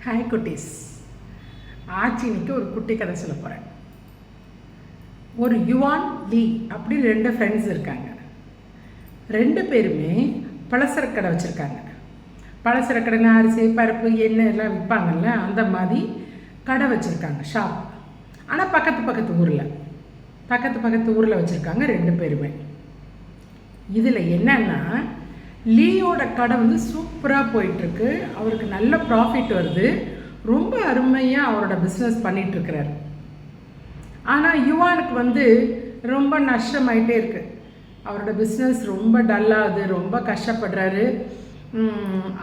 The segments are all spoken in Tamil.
ஹாய் குட்டீஸ். ஆச்சி இன்னைக்கு ஒரு குட்டி கதை சொல்ல போகிறேன். ஒரு யுவான் லீ அப்படி 2 ஃப்ரெண்ட்ஸ் இருக்காங்க. 2 பேருமே பலசரக்கு கடை வச்சுருக்காங்க. பலசரக்கு கடைனா அரிசி பருப்பு எண்ணெய் எல்லாம் விற்பாங்கல்ல, அந்த மாதிரி கடை வச்சுருக்காங்க, ஷாப். ஆனால் பக்கத்து ஊரில் வச்சுருக்காங்க 2 பேருமே. இதில் என்னன்னா, லீயோட கடை சூப்பராக போயிட்டுருக்கு. அவருக்கு நல்ல ப்ராஃபிட் வருது. ரொம்ப அருமையாக அவரோட பிஸ்னஸ் பண்ணிகிட்ருக்கிறார். ஆனால் யுவானுக்கு ரொம்ப நஷ்டமாயிட்டே இருக்குது. அவரோட பிஸ்னஸ் ரொம்ப டல்லாகுது, ரொம்ப கஷ்டப்படுறாரு.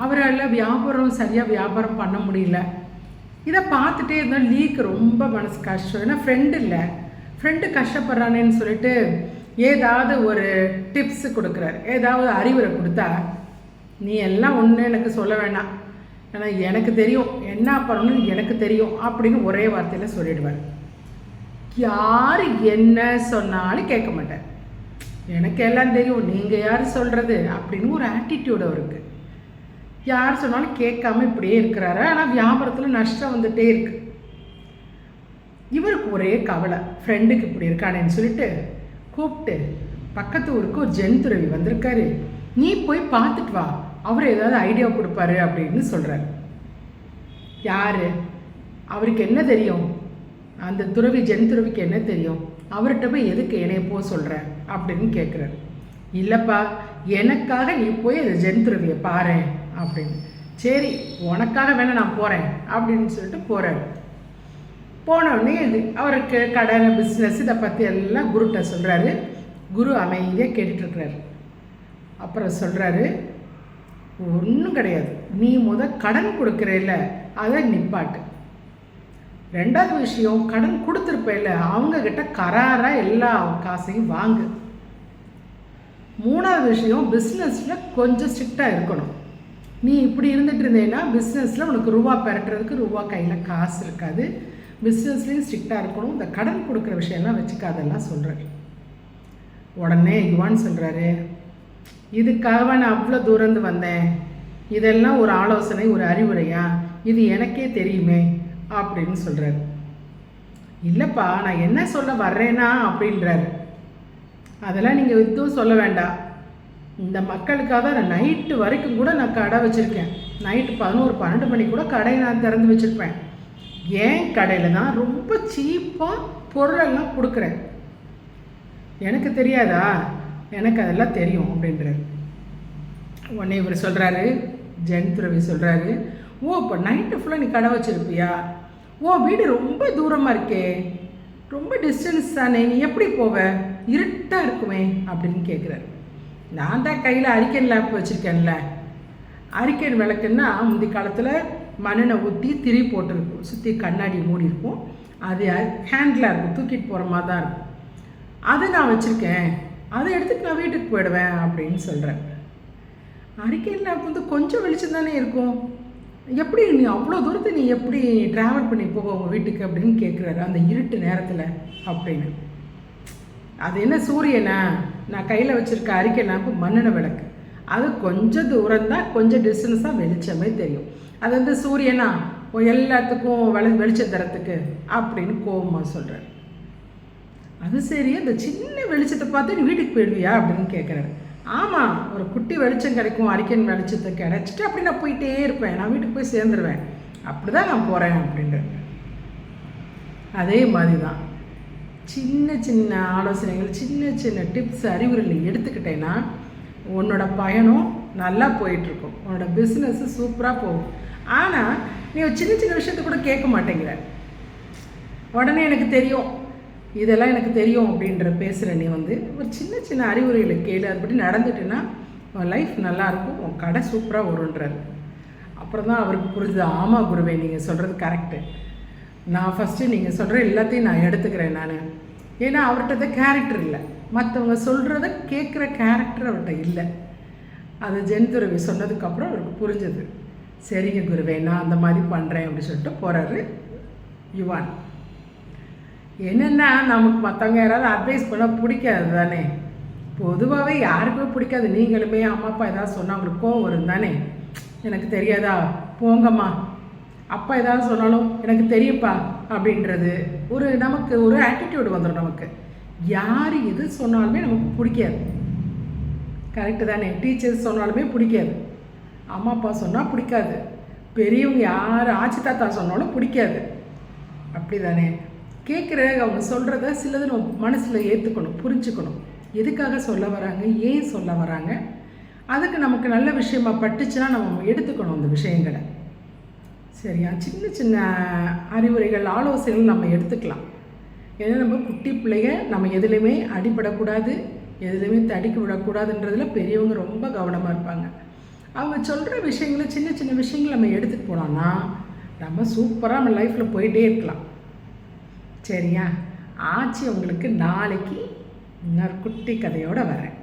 அவரால் சரியாக வியாபாரம் பண்ண முடியல. இதை பார்த்துட்டே இருந்தால் லீக்கு ரொம்ப மனசு கஷ்டம். ஏன்னா ஃப்ரெண்டு கஷ்டப்படுறானேன்னு சொல்லிட்டு ஏதாவது ஒரு டிப்ஸ் கொடுக்குறாரு, ஏதாவது அறிவுரை கொடுத்தா, நீ எல்லாம் ஒன்று எனக்கு சொல்ல வேணாம், ஏன்னா எனக்கு தெரியும் என்ன பண்ணணும்னு எனக்கு தெரியும் அப்படின்னு ஒரே வார்த்தையில் சொல்லிடுவார். யார் என்ன சொன்னாலும் கேட்க மாட்டேன், எனக்கு எல்லாம் தெரியும், நீங்கள் யார் சொல்கிறது அப்படின்னு ஒரு ஆட்டிடியூட் அவருக்கு. யார் சொன்னாலும் கேட்காம இப்படியே இருக்கிறாரு. ஆனால் வியாபாரத்தில் நஷ்டம் வந்துகிட்டே இருக்கு. இவருக்கு ஒரே கவலை, ஃப்ரெண்டுக்கு இப்படி இருக்கானேன்னு சொல்லிட்டு கூப்பிட்டு, பக்கத்து ஊருக்கு ஒரு ஜென்துறவி வந்திருக்காரு, நீ போய் பார்த்துட்டு வா, அவர் ஏதாவது ஐடியா கொடுப்பாரு அப்படின்னு சொல்கிறார். யார்? அவருக்கு என்ன தெரியும்? அந்த ஜென்துறவிக்கு என்ன தெரியும்? அவர்கிட்ட போய் எதுக்கு என்னைய போக சொல்கிற அப்படின்னு கேட்குறாரு. இல்லைப்பா, எனக்காக நீ போய் அந்த ஜென்துறவியை பாரு அப்படின்னு. சரி, உனக்காக வேணா நான் போகிறேன் அப்படின்னு சொல்லிட்டு போகிறாரு. போனவுடனே அவருக்கு கடை பிஸ்னஸ் இதை பற்றி எல்லாம் குருட்ட சொல்கிறாரு. குரு அமைதியாக கேட்டுட்ருக்கிறாரு. அப்புறம் சொல்கிறாரு, ஒன்றும் கிடையாது, நீ கடன் கொடுக்குறேல்ல, அதை நிப்பாட்டு. 2வது விஷயம், கடன் கொடுத்துருப்பேல்ல, அவங்கக்கிட்ட கராராக எல்லா காசையும் வாங்கு. 3வது விஷயம், பிஸ்னஸில் கொஞ்சம் ஸ்ட்ரிக்டாக இருக்கணும். நீ இப்படி இருந்துட்டு இருந்தேன்னா பிஸ்னஸில் உனக்கு ரூபா பெறட்டுறதுக்கு கையில் காசு இருக்காது. பிஸ்னஸ்லேயும் ஸ்ட்ரிக்டாக இருக்கணும். இந்த கடன் கொடுக்குற விஷயம்லாம் வச்சுக்காதெல்லாம் சொல்கிறார். உடனே யுவான் சொல்கிறாரு, இதுக்காக நான் அவ்வளோ தூரந்து வந்தேன், இதெல்லாம் ஒரு ஆலோசனை, ஒரு அறிவுரையா? இது எனக்கே தெரியுமே அப்படின்னு சொல்கிறாரு. இல்லைப்பா, நான் என்ன சொல்ல வர்றேனா அப்படின்றாரு. அதெல்லாம் நீங்கள் எதுவும் சொல்ல வேண்டாம். இந்த மக்களுக்காக தான் நான் நைட்டு வரைக்கும் கூட நான் கடை வச்சுருக்கேன். நைட்டு 11-12 மணி கூட கடையை நான் திறந்து வச்சுருப்பேன். ஏன் கடையில் தான் ரொம்ப சீப்பாக பொருளெல்லாம் கொடுக்குறேன். எனக்கு தெரியாதா? எனக்கு அதெல்லாம் தெரியும் அப்படின்றாரு. உடனே இவர் சொல்கிறாரு, ஜென்துறவி சொல்கிறாரு, ஓ இப்போ நைட்டு ஃபுல்லாக நீ கடை வச்சுருப்பியா? ஓ வீடு ரொம்ப தூரமாக இருக்கே, ரொம்ப டிஸ்டன்ஸ் தானே, நீ எப்படி போவ? இருட்டாக இருக்குமே அப்படின்னு கேட்குறாரு. நான் தான் கையில் அரிக்கன் லேம்ப் வச்சுருக்கேன்ல. அரிக்கன் விளக்குன்னா முந்தைய காலத்தில் மண்ணெண்ணை ஊற்றி திரி போட்டிருக்கும், சுற்றி கண்ணாடி மூடி இருக்கும், அது ஹேண்டில் இருக்கும், தூக்கிட்டு போகிற மாதிரி தான் இருக்கும். அது நான் வச்சுருக்கேன், அதை எடுத்துகிட்டு நான் வீட்டுக்கு போயிடுவேன் அப்படின்னு சொல்கிறேன். அரிக்கன் கொஞ்சம் வெளிச்சம் தானே இருக்கும், எப்படி நீ அவ்வளோ தூரத்தை நீ எப்படி ட்ராவல் பண்ணி போக உங்கள் வீட்டுக்கு அப்படின்னு கேட்குறாரு அந்த இருட்டு நேரத்தில் அப்படின்னு. அது என்ன சூரியனா? நான் கையில் வச்சுருக்க அரிக்கன் லேம்பு மண்ணெண்ணை விளக்கு, அது கொஞ்சம் தூரம் தான், கொஞ்சம் டிஸ்டன்ஸாக வெளிச்சமே தெரியும். அது சூரியனா எல்லாத்துக்கும் வெளிச்சம் தரத்துக்கு அப்படின்னு கோபமாக சொல்கிறார். அது சரி, அந்த சின்ன வெளிச்சத்தை பார்த்து நீ வீட்டுக்கு போயிடுவியா அப்படின்னு கேட்குறாரு. ஆமாம், ஒரு குட்டி வெளிச்சம் கிடைக்கும், அரிக்கன் வெளிச்சத்தை கிடைச்சிட்டு அப்படி நான் போயிட்டே இருப்பேன், நான் வீட்டுக்கு போய் சேர்ந்துருவேன், அப்படி தான் நான் போகிறேன் அப்படின்ற. அதே மாதிரி தான் சின்ன சின்ன ஆலோசனைகள், சின்ன சின்ன டிப்ஸ், அறிவுரைகள் எடுத்துக்கிட்டேன்னா உன்னோட பயணம் நல்லா போயிட்டுருக்கும், உன்னோட பிஸ்னஸ்ஸு சூப்பராக போகும். ஆனால் நீ சின்ன சின்ன விஷயத்த கூட கேட்க மாட்டேங்கிற. உடனே எனக்கு தெரியும், இதெல்லாம் எனக்கு தெரியும் அப்படின்ற பேசுகிற நீ ஒரு சின்ன சின்ன அறிவுரைகளை கேளு, அதுபடி நடந்துட்டுன்னா உன் லைஃப் நல்லாயிருக்கும், உன் கடை சூப்பராக வருன்றாரு. அப்புறம் தான் அவருக்கு புரிஞ்சுது, ஆமாம் குருவே, நீங்கள் சொல்கிறது கரெக்டு, நான் ஃபஸ்ட்டு நீங்கள் சொல்கிற எல்லாத்தையும் நான் எடுத்துக்கிறேன் நான். ஏன்னா அவர்கிட்ட கேரக்டர் இல்லை, மற்றவங்க சொல்கிறத கேட்குற கேரக்டர் அவர்கிட்ட இல்லை. அது ஜென்துறவி சொன்னதுக்கப்புறம் அவருக்கு புரிஞ்சது. சரிங்க குருவே, நான் அந்த மாதிரி பண்ணுறேன் அப்படின்னு சொல்லிட்டு போகிறாரு யுவான். என்னென்னா, நமக்கு மற்றவங்க யாராவது அட்வைஸ் பண்ணால் பிடிக்காது தானே, பொதுவாகவே யாருக்குமே பிடிக்காது. நீங்களுமே அம்மா அப்பா ஏதாவது சொன்னால் அவங்களுக்கு கோவம் வரும் தானே. எனக்கு தெரியாதா, போங்கம்மா அப்பா ஏதாவது சொன்னாலும் எனக்கு தெரியுப்பா அப்படின்றது நமக்கு ஒரு ஆட்டிடியூடு வந்துடும். நமக்கு யார் எது சொன்னாலுமே நமக்கு பிடிக்காது. கரெக்டு தானே? டீச்சர்ஸ் சொன்னாலுமே பிடிக்காது, அம்மா அப்பா சொன்னால் பிடிக்காது, பெரியவங்க யார் ஆச்சி தாத்தா சொன்னாலும் பிடிக்காது. அப்படி தானே? கேட்குற அவங்க சொல்கிறத சிலது நம்ம மனசில் ஏற்றுக்கணும், புரிஞ்சுக்கணும். எதுக்காக சொல்ல வராங்க, ஏன் சொல்ல வராங்க, அதுக்கு நமக்கு நல்ல விஷயமா பட்டுச்சுன்னா நம்ம எடுத்துக்கணும் அந்த விஷயங்களை. சரியா? சின்ன சின்ன அறிவுரைகள், ஆலோசனைகள் நம்ம எடுத்துக்கலாம். ஏன்னா நம்ம குட்டி பிள்ளைங்க, நம்ம எதுலேயுமே அடிபடக்கூடாது, எதுலேயுமே தடுக்கி விடக்கூடாதுன்றதில் பெரியவங்க ரொம்ப கவனமாக இருப்பாங்க. அவங்க சொல்கிற விஷயங்களை, சின்ன சின்ன விஷயங்கள் நம்ம எடுத்துகிட்டு போனோம்னா நம்ம சூப்பராக நம்ம லைஃப்பில் போயிட்டே இருக்கலாம். சரியா? ஆச்சி உங்களுக்கு நாளைக்கு இன்னொரு குட்டி கதையோடு வரேன்.